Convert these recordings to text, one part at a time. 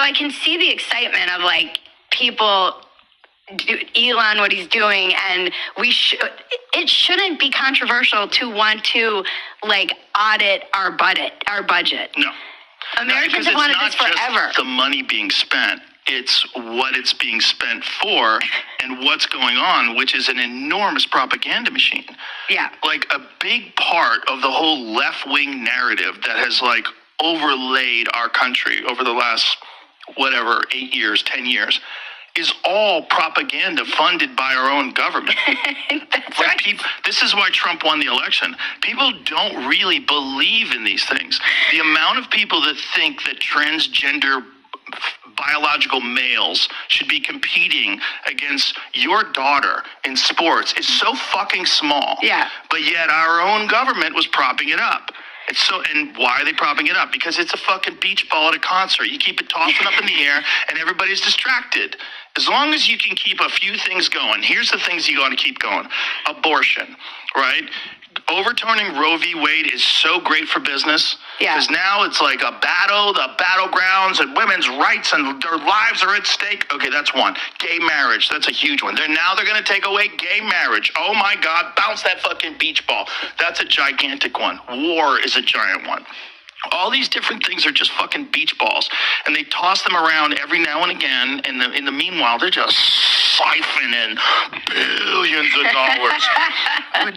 so I can see the excitement of like people, Elon, what he's doing, and it shouldn't be controversial to want to like audit our budget. No. Americans have wanted this forever. It's not just the money being spent. It's what it's being spent for and what's going on, which is an enormous propaganda machine. Yeah. Like a big part of the whole left-wing narrative that has like overlaid our country over the last, 8 years, 10 years, is all propaganda funded by our own government. That's right. This is why Trump won the election. People don't really believe in these things. The amount of people that think that transgender biological males should be competing against your daughter in sports is so fucking small. Yeah. But yet our own government was propping it up. And why are they propping it up? Because it's a fucking beach ball at a concert. You keep it tossing up in the air and everybody's distracted. As long as you can keep a few things going, here's the things you got to keep going. Abortion, right? Overturning Roe v. Wade is so great for business. Yeah. Because now it's like a battle, the battlegrounds, and women's rights and their lives are at stake. Okay, that's one. Gay marriage, that's a huge one. They're going to take away gay marriage. Oh my God, bounce that fucking beach ball. That's a gigantic one. War is a giant one. All these different things are just fucking beach balls, and they toss them around every now and again. And in the meanwhile, they're just siphoning billions of dollars.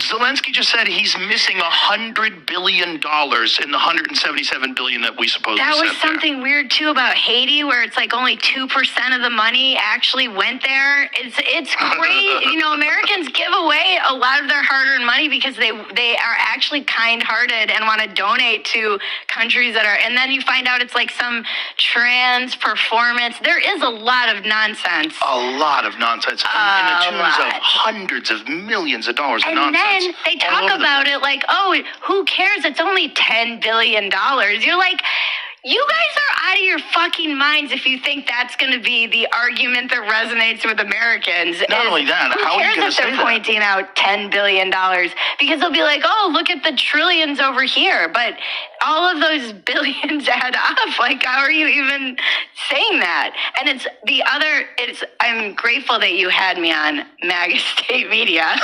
Zelensky just said he's missing $100 billion in the $177 billion that we supposedly sent there. That was something weird too about Haiti, where it's like only 2% of the money actually went there. It's great. You know, Americans give away a lot of their hard-earned money because they are actually kind-hearted and want to donate to countries that are, and then you find out it's like some trans performance. There is a lot of nonsense. A lot of nonsense. In the tunes of hundreds of millions of dollars of nonsense. And then they talk about it like, oh, who cares? It's only $10 billion. You're like, you guys are out of your fucking minds if you think that's going to be the argument that resonates with Americans. Not only that, how are you going to say that? They're pointing out $10 billion because they'll be like, oh, look at the trillions over here. But all of those billions add up. Like, how are you even saying that? And I'm grateful that you had me on MAGA State Media.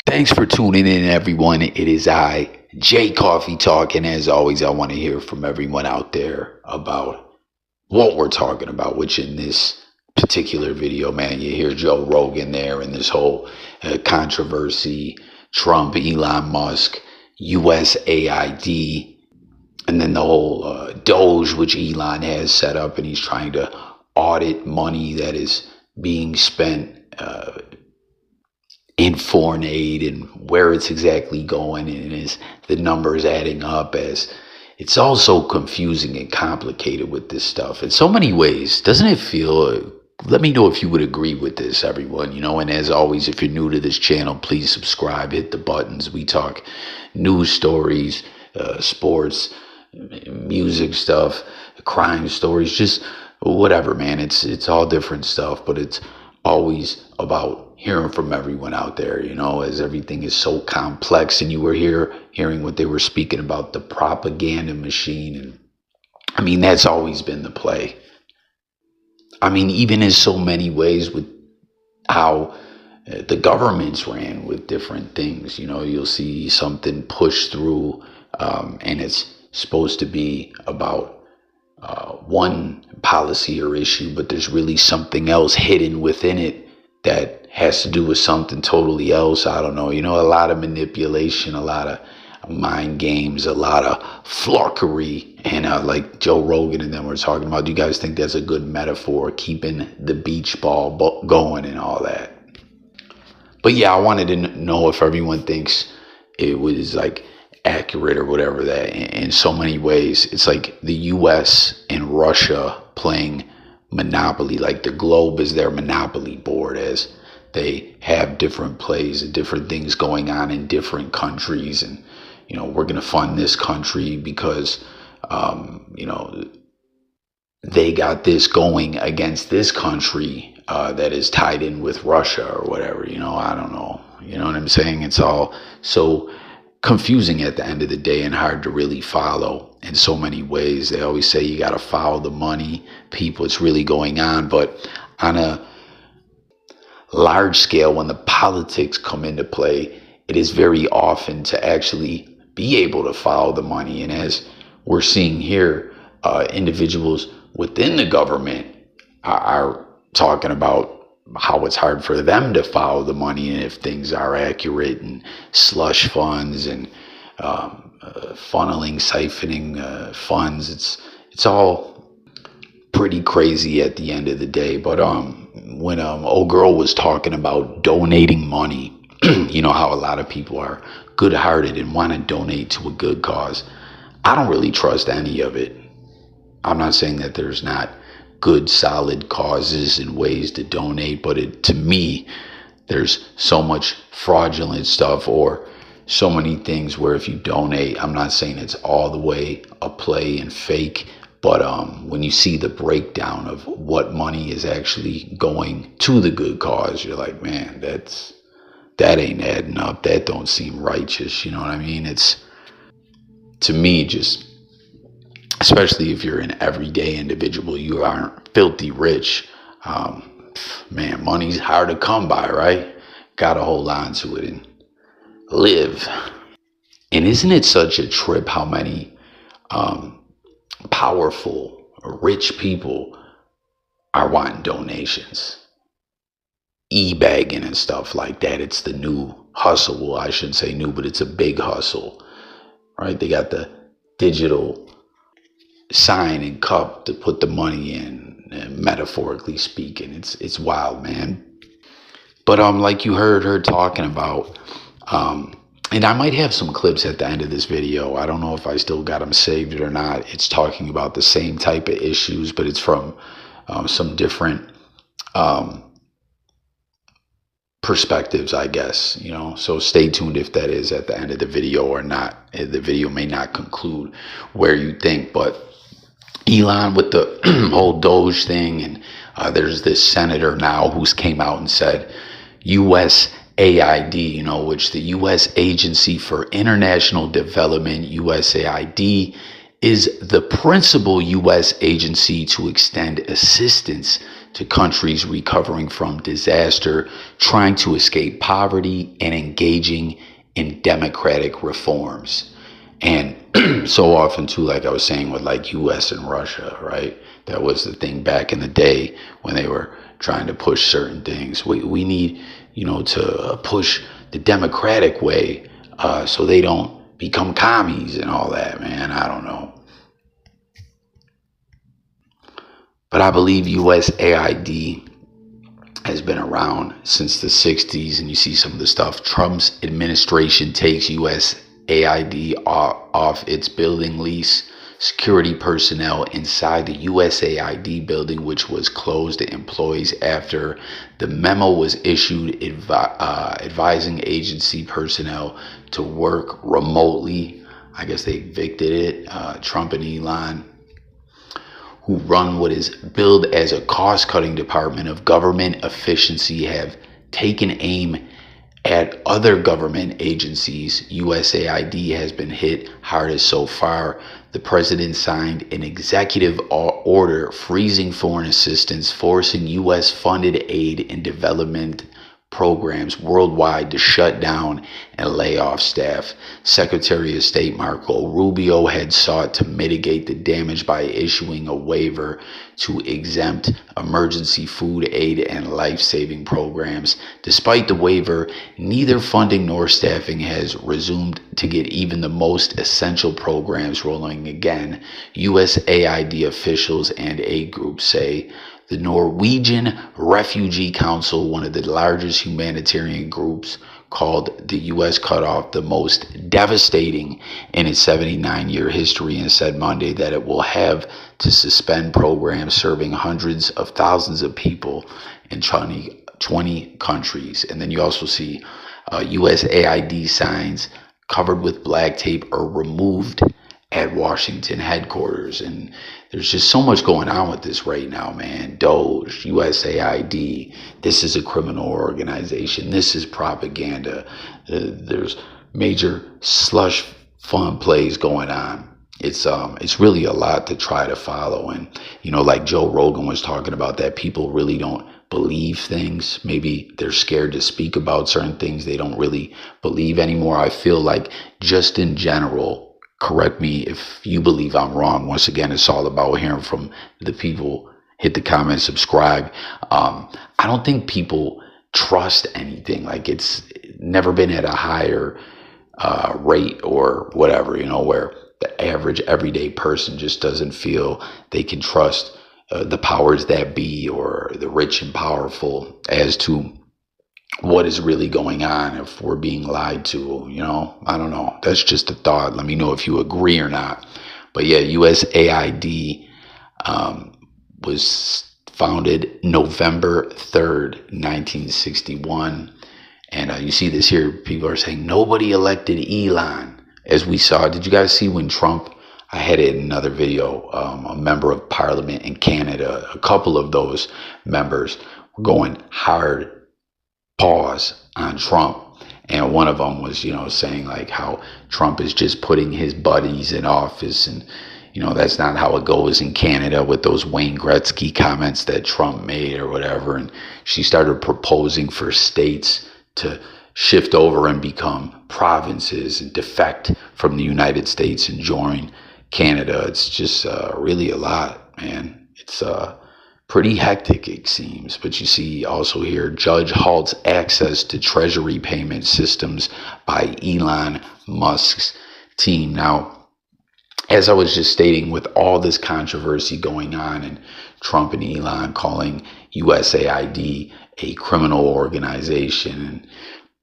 Thanks for tuning in, everyone. It is I, Jay Coffee Talk, and as always, I want to hear from everyone out there about what we're talking about, which in this particular video, man, you hear Joe Rogan there and this whole controversy, Trump, Elon Musk, USAID, and then the whole DOGE, which Elon has set up, and he's trying to audit money that is being spent in foreign aid and where it's exactly going, and is the numbers adding up? As it's all so confusing and complicated with this stuff in so many ways. Doesn't it feel? Let me know if you would agree with this, everyone. You know, and as always, if you're new to this channel, please subscribe, hit the buttons. We talk news stories, sports, music stuff, crime stories, just whatever, man. It's all different stuff, but it's always about hearing from everyone out there, you know, as everything is so complex. And you were hearing what they were speaking about, the propaganda machine. And I mean, that's always been the play. I mean, even in so many ways with how the governments ran with different things, you know, you'll see something pushed through and it's supposed to be about one policy or issue, but there's really something else hidden within it that has to do with something totally else. I don't know, you know, a lot of manipulation, a lot of mind games, a lot of flurkery. And like Joe Rogan and them were talking about, do you guys think that's a good metaphor, keeping the beach ball going and all that? But yeah, I wanted to know if everyone thinks it was like accurate or whatever, that in so many ways it's like the US and Russia playing Monopoly. Like the globe is their Monopoly board, as they have different plays and different things going on in different countries. And, you know, we're going to fund this country because, you know, they got this going against this country that is tied in with Russia or whatever, you know, I don't know. You know what I'm saying? It's all so confusing at the end of the day and hard to really follow. in so many ways. They always say you got to follow the money, people, it's really going on. But on a large scale, when the politics come into play, it is very often to actually be able to follow the money. And as we're seeing here, individuals within the government are talking about how it's hard for them to follow the money and if things are accurate, and slush funds and funneling, siphoning funds. It's all pretty crazy at the end of the day. But when old girl was talking about donating money, you know how a lot of people are good-hearted and want to donate to a good cause. I don't really trust any of it. I'm not saying that there's not good, solid causes and ways to donate, but to me, there's so much fraudulent stuff or so many things where if you donate, I'm not saying it's all the way a play and fake, but when you see the breakdown of what money is actually going to the good cause, you're like, man, that ain't adding up. That don't seem righteous. You know what I mean? It's, to me, just, especially if you're an everyday individual, you aren't filthy rich. Man, money's hard to come by, right? Gotta hold on to it and live. And isn't it such a trip how many powerful, rich people are wanting donations? E-bagging and stuff like that. It's the new hustle. Well, I shouldn't say new, but it's a big hustle, right? They got the digital sign and cup to put the money in, metaphorically speaking. It's wild, man. But like you heard her talking about, and I might have some clips at the end of this video. I don't know if I still got them saved or not. It's talking about the same type of issues, but it's from some different perspectives, I guess, you know. So stay tuned if that is at the end of the video or not. The video may not conclude where you think, but Elon with the whole DOGE thing, and there's this senator now who's came out and said USAID, you know, which the U.S. Agency for International Development, USAID, is the principal U.S. agency to extend assistance to countries recovering from disaster, trying to escape poverty, and engaging in democratic reforms. And so often too, like I was saying with like US and Russia, right? That was the thing back in the day when they were trying to push certain things. We need, you know, to push the democratic way so they don't become commies and all that, man. I don't know. But I believe USAID has been around since the 60s, and you see some of the stuff. Trump's administration takes USAID off its building lease. Security personnel inside the USAID building, which was closed to employees after the memo was issued advising agency personnel to work remotely. I guess they evicted it. Trump and Elon, who run what is billed as a cost-cutting department of government efficiency, have taken aim at other government agencies. USAID has been hit hardest so far. The president signed an executive order freezing foreign assistance, forcing U.S.-funded aid and development programs worldwide to shut down and lay off staff. Secretary of State Marco Rubio had sought to mitigate the damage by issuing a waiver to exempt emergency food aid and life-saving programs. Despite the waiver, neither funding nor staffing has resumed to get even the most essential programs rolling again, USAID officials and aid groups say. The Norwegian Refugee Council, one of the largest humanitarian groups, called the U.S. cutoff the most devastating in its 79-year history, and said Monday that it will have to suspend programs serving hundreds of thousands of people in 20 countries. And then you also see USAID signs covered with black tape are removed at Washington headquarters. And there's just so much going on with this right now, man. DOGE, USAID, this is a criminal organization. This is propaganda. There's major slush fund plays going on. it's really a lot to try to follow. And, like Joe Rogan was talking about, that people really don't believe things. Maybe they're scared to speak about certain things they don't really believe anymore. I feel like, just in general, correct me if you believe I'm wrong. Once again, it's all about hearing from the people. Hit the comment, subscribe. I don't think people trust anything. Like, it's never been at a higher rate or whatever, where the average everyday person just doesn't feel they can trust the powers that be or the rich and powerful as to what is really going on, if we're being lied to. I don't know. That's just a thought. Let me know if you agree or not. But yeah, USAID was founded November 3rd, 1961. And you see this here. People are saying nobody elected Elon. As we saw, did you guys see when Trump, I had it in another video, a member of parliament in Canada, a couple of those members were going hard pause on Trump. And one of them was, saying like how Trump is just putting his buddies in office. And, that's not how it goes in Canada, with those Wayne Gretzky comments that Trump made or whatever. And she started proposing for states to shift over and become provinces and defect from the United States and join Canada. It's just really a lot, man. It's pretty hectic, it seems. But you see also here, judge halts access to treasury payment systems by Elon Musk's team. Now, as I was just stating, with all this controversy going on, and Trump and Elon calling USAID a criminal organization,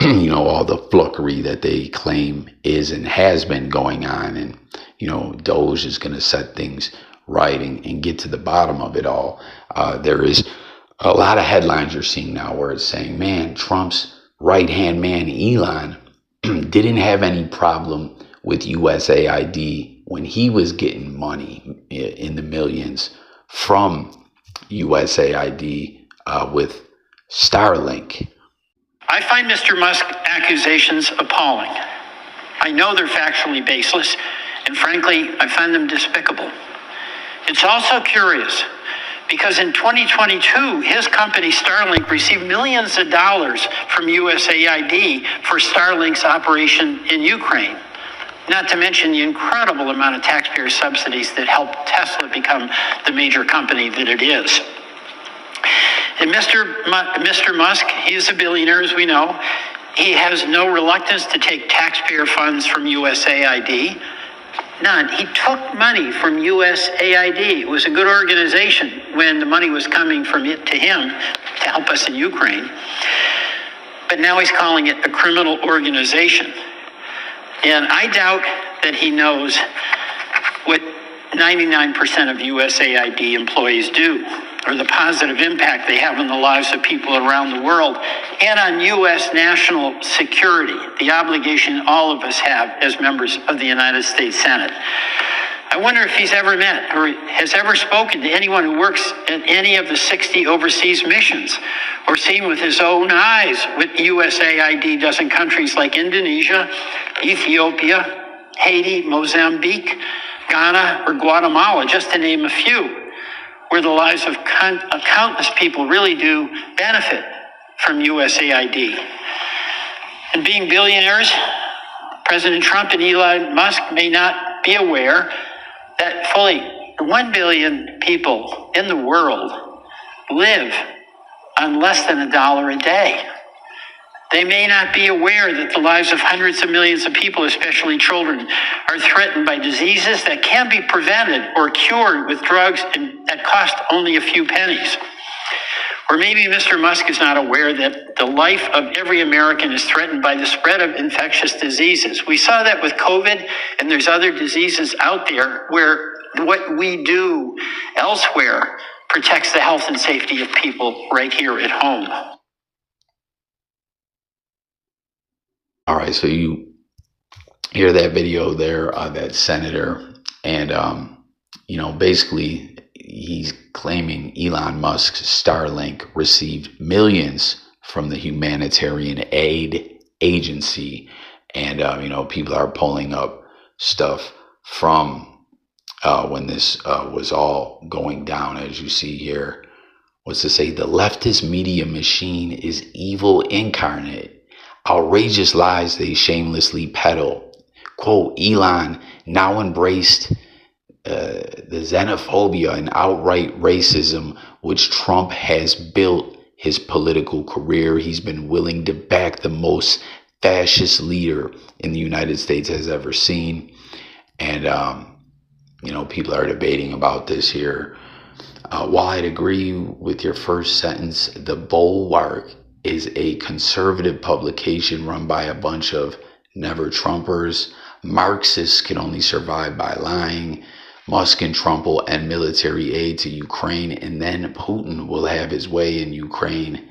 and all the flookery that they claim is and has been going on, and DOGE is going to set things right and get to the bottom of it all. There is a lot of headlines you're seeing now where it's saying, man, Trump's right-hand man Elon didn't have any problem with USAID when he was getting money in the millions from USAID with Starlink. I find Mr. Musk's accusations appalling. I know they're factually baseless, and frankly, I find them despicable. It's also curious because in 2022, his company Starlink received millions of dollars from USAID for Starlink's operation in Ukraine. Not to mention the incredible amount of taxpayer subsidies that helped Tesla become the major company that it is. And Mr. Musk, he is a billionaire, as we know. He has no reluctance to take taxpayer funds from USAID. None. He took money from USAID. It was a good organization when the money was coming from it to him to help us in Ukraine. But now he's calling it a criminal organization. And I doubt that he knows what 99% of USAID employees do, or the positive impact they have on the lives of people around the world and on U.S. national security, the obligation all of us have as members of the United States Senate. I wonder if he's ever met or has ever spoken to anyone who works in any of the 60 overseas missions, or seen with his own eyes what USAID does in countries like Indonesia, Ethiopia, Haiti, Mozambique, Ghana, or Guatemala, just to name a few, where the lives of countless people really do benefit from USAID. And being billionaires, President Trump and Elon Musk may not be aware that fully 1 billion people in the world live on less than $1 a day. They may not be aware that the lives of hundreds of millions of people, especially children, are threatened by diseases that can be prevented or cured with drugs that cost only a few pennies. Or maybe Mr. Musk is not aware that the life of every American is threatened by the spread of infectious diseases. We saw that with COVID, and there's other diseases out there where what we do elsewhere protects the health and safety of people right here at home. All right, so you hear that video there, that senator, and basically he's claiming Elon Musk's Starlink received millions from the humanitarian aid agency, and people are pulling up stuff from when this was all going down, as you see here, was to say the leftist media machine is evil incarnate. Outrageous lies they shamelessly peddle. Quote, Elon now embraced the xenophobia and outright racism which Trump has built his political career. He's been willing to back the most fascist leader in the United States has ever seen. And, people are debating about this here. While I'd agree with your first sentence, The Bulwark is a conservative publication run by a bunch of never-Trumpers. Marxists can only survive by lying. Musk and Trump will end military aid to Ukraine, and then Putin will have his way in Ukraine.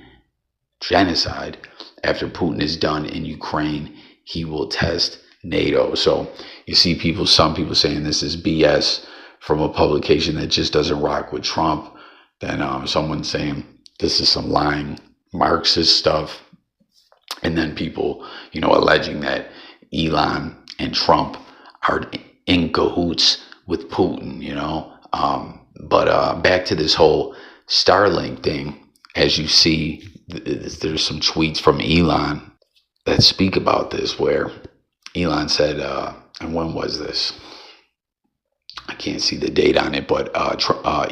Genocide. After Putin is done in Ukraine, he will test NATO. So you see some people saying this is BS from a publication that just doesn't rock with Trump. Then someone saying this is some lying Marxist stuff. And then people, alleging that Elon and Trump are in cahoots with Putin, But back to this whole Starlink thing, as you see, there's some tweets from Elon that speak about this, where Elon said, and when was this? I can't see the date on it, but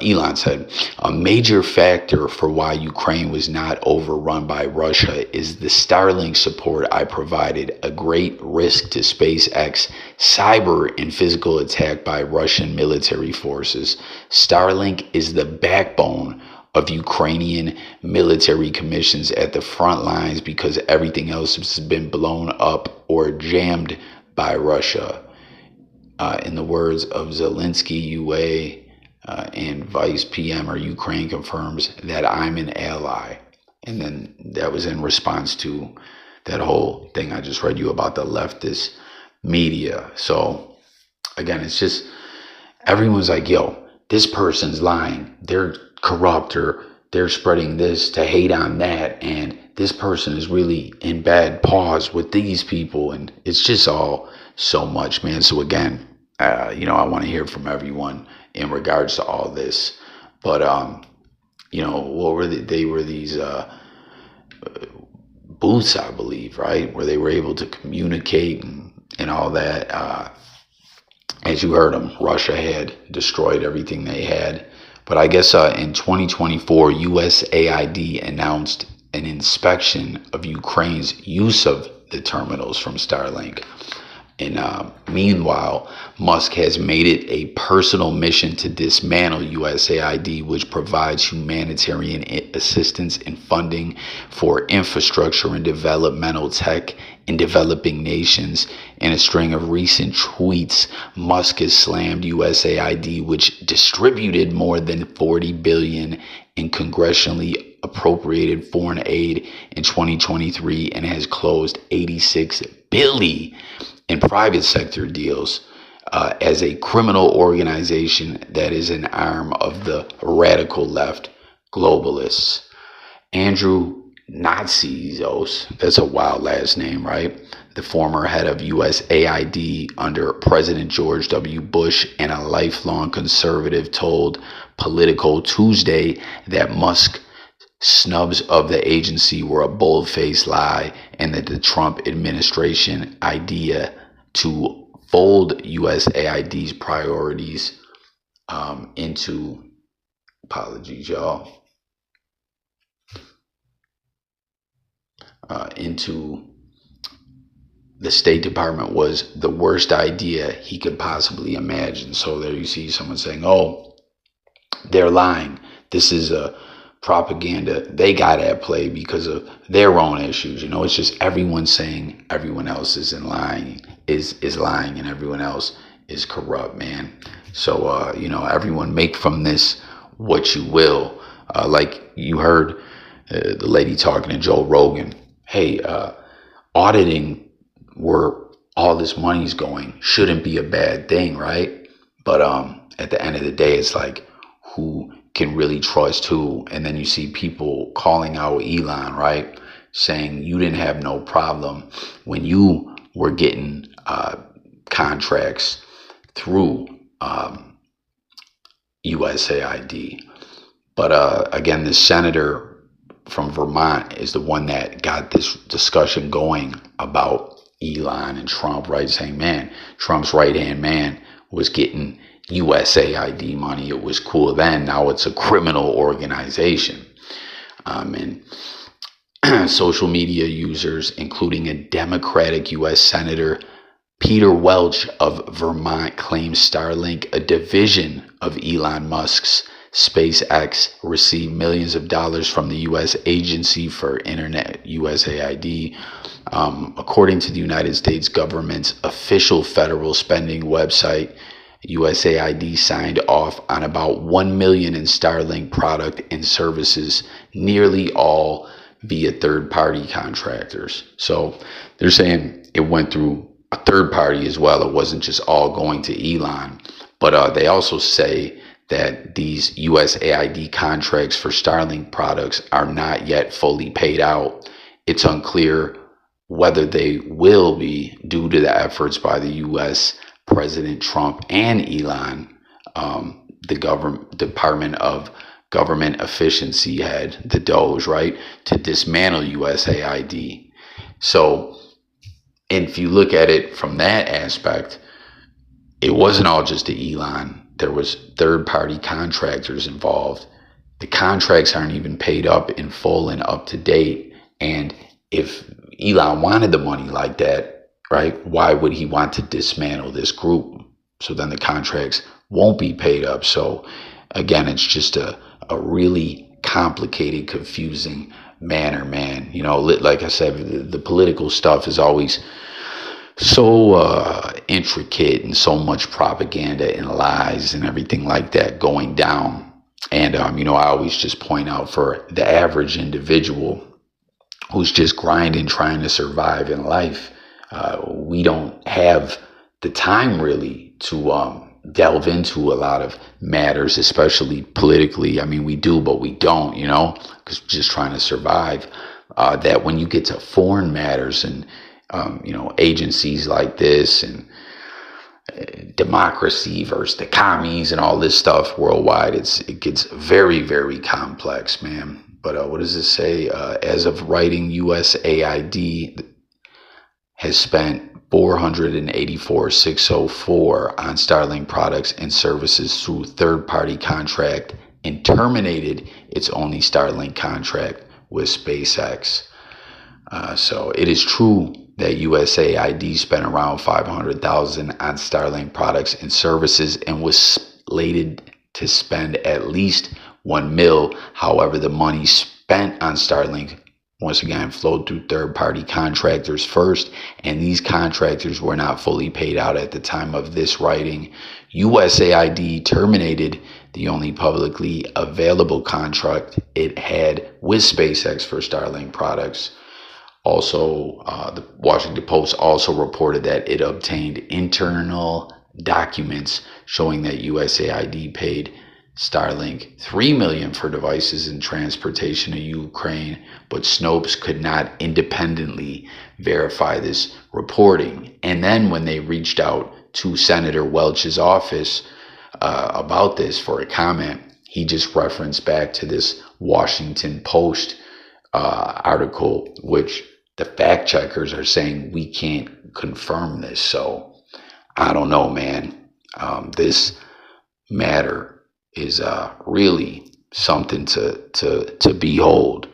Elon said, a major factor for why Ukraine was not overrun by Russia is the Starlink support I provided, a great risk to SpaceX, cyber and physical attack by Russian military forces. Starlink is the backbone of Ukrainian military commissions at the front lines because everything else has been blown up or jammed by Russia. In the words of Zelensky, UA and Vice PM or Ukraine confirms that I'm an ally. And then that was in response to that whole thing I just read you about the leftist media. So again, it's just everyone's like, yo, this person's lying. They're corrupt, or they're spreading this to hate on that. And this person is really in bad paws with these people. And it's just all so much, man. So again, I want to hear from everyone in regards to all this. But, what were they were these booths, I believe, right? Where they were able to communicate and all that. As you heard them, Russia had destroyed everything they had. But I guess in 2024, USAID announced an inspection of Ukraine's use of the terminals from Starlink. And meanwhile, Musk has made it a personal mission to dismantle USAID, which provides humanitarian assistance and funding for infrastructure and developmental tech in developing nations. In a string of recent tweets, Musk has slammed USAID, which distributed more than $40 billion in congressionally appropriated foreign aid in 2023 and has closed $86 billion in private sector deals as a criminal organization that is an arm of the radical left globalists. Andrew Natsios, that's a wild last name, right? The former head of USAID under President George W. Bush and a lifelong conservative, told Politico Tuesday that Musk snubs of the agency were a bold-faced lie and that the Trump administration idea to fold USAID's priorities into, apologies, y'all, into the State Department was the worst idea he could possibly imagine. So there you see someone saying, oh, they're lying. This is a propaganda they got at play because of their own issues. It's just everyone saying everyone else is lying and everyone else is corrupt, man. So everyone make from this what you will. Like you heard the lady talking to Joe Rogan. Hey, auditing where all this money's going shouldn't be a bad thing, right? But at the end of the day, it's like, who can really trust who? And then you see people calling out Elon, right? Saying you didn't have no problem when you were getting contracts through USAID. But again, the senator from Vermont is the one that got this discussion going about Elon and Trump, right? Saying, man, Trump's right-hand man was getting USAID money. It was cool then. Now it's a criminal organization. And social media users, including a Democratic U.S. Senator Peter Welch of Vermont, claims Starlink, a division of Elon Musk's SpaceX, received millions of dollars from the U.S. Agency for Internet, USAID. According to the United States government's official federal spending website, USAID signed off on about 1 million in Starlink product and services, nearly all via third-party contractors. So they're saying it went through a third party as well. It wasn't just all going to Elon. But they also say that these USAID contracts for Starlink products are not yet fully paid out. It's unclear whether they will be due to the efforts by the U.S. President Trump and Elon, the Department of Government Efficiency head, the DOGE, right, to dismantle USAID. So if you look at it from that aspect, it wasn't all just to Elon. There was third-party contractors involved. The contracts aren't even paid up in full and up to date. And if Elon wanted the money like that, right, why would he want to dismantle this group? So then the contracts won't be paid up. So again, it's just a really complicated, confusing manner, man. You know, like I said, the political stuff is always so intricate and so much propaganda and lies and everything like that going down. And, you know, I always just point out for the average individual who's just grinding, trying to survive in life, we don't have the time really to delve into a lot of matters, especially politically. I mean, we do, but we don't, you know, because we're just trying to survive. That when you get to foreign matters and, you know, agencies like this and democracy versus the commies and all this stuff worldwide, it gets very, very complex, man. But what does it say? As of writing, USAID has spent $484,604 on Starlink products and services through third-party contract and terminated its only Starlink contract with SpaceX. So it is true that USAID spent around $500,000 on Starlink products and services and was slated to spend at least $1 million. However, the money spent on Starlink once again flowed through third-party contractors first, and these contractors were not fully paid out at the time of this writing. USAID terminated the only publicly available contract it had with SpaceX for Starlink products. Also, the Washington Post also reported that it obtained internal documents showing that USAID paid Starlink $3 million for devices and transportation to Ukraine, but Snopes could not independently verify this reporting. And then when they reached out to Senator Welch's office about this for a comment, he just referenced back to this Washington Post article, which the fact checkers are saying we can't confirm this. So I don't know, man. This matter is really something to behold.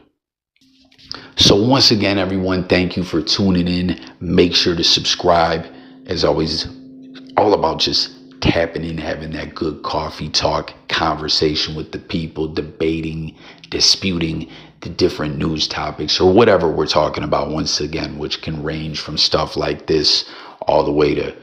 So once again, everyone, thank you for tuning in. Make sure to subscribe. As always, all about just tapping in, having that good coffee talk conversation with the people, debating, disputing the different news topics or whatever we're talking about, once again, which can range from stuff like this all the way to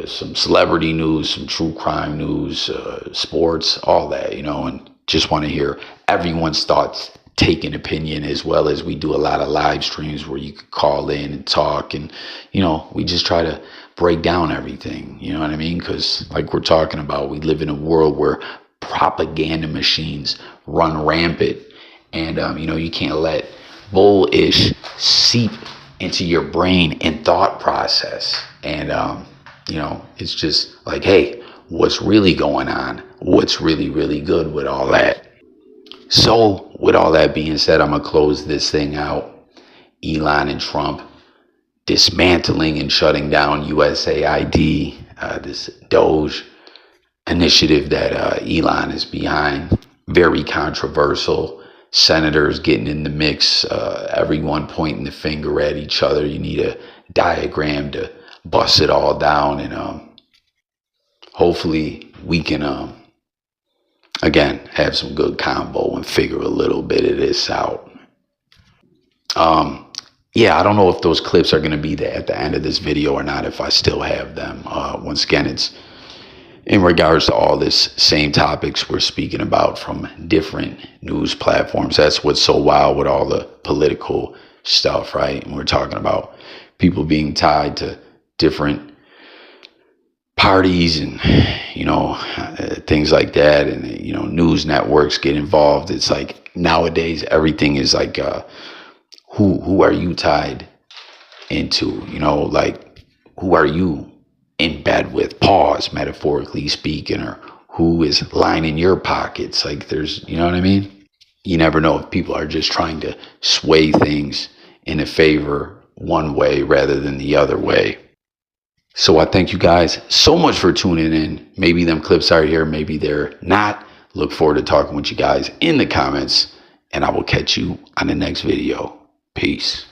some celebrity news, some true crime news, sports, all that, you know, and just want to hear everyone's thoughts, take an opinion, as well as we do a lot of live streams where you could call in and talk. And, you know, we just try to break down everything, you know what I mean? Because like we're talking about, we live in a world where propaganda machines run rampant. And, you know, you can't let bullish seep into your brain and thought process. And, you know, it's just like, hey, what's really going on? what's really, really good with all that. So with all that being said, I'm going to close this thing out. Elon and Trump dismantling and shutting down USAID, this DOGE initiative that Elon is behind. Very controversial. Senators getting in the mix, everyone pointing the finger at each other. You need a diagram to bust it all down, and hopefully we can again have some good combo and figure a little bit of this out. Yeah, I don't know if those clips are going to be there at the end of this video or not, if I still have them. Once again, it's in regards to all this same topics we're speaking about from different news platforms. That's what's so wild with all the political stuff, right? And we're talking about people being tied to different parties and, you know, things like that. And, you know, news networks get involved. It's like nowadays everything is like, who are you tied into? You know, like, who are you in bed with, pause, metaphorically speaking, or who is lining your pockets? Like, there's, you know what I mean? You never know if people are just trying to sway things in a favor one way rather than the other way. So I thank you guys so much for tuning in. Maybe them clips are here, maybe they're not. Look forward to talking with you guys in the comments, and I will catch you on the next video. Peace.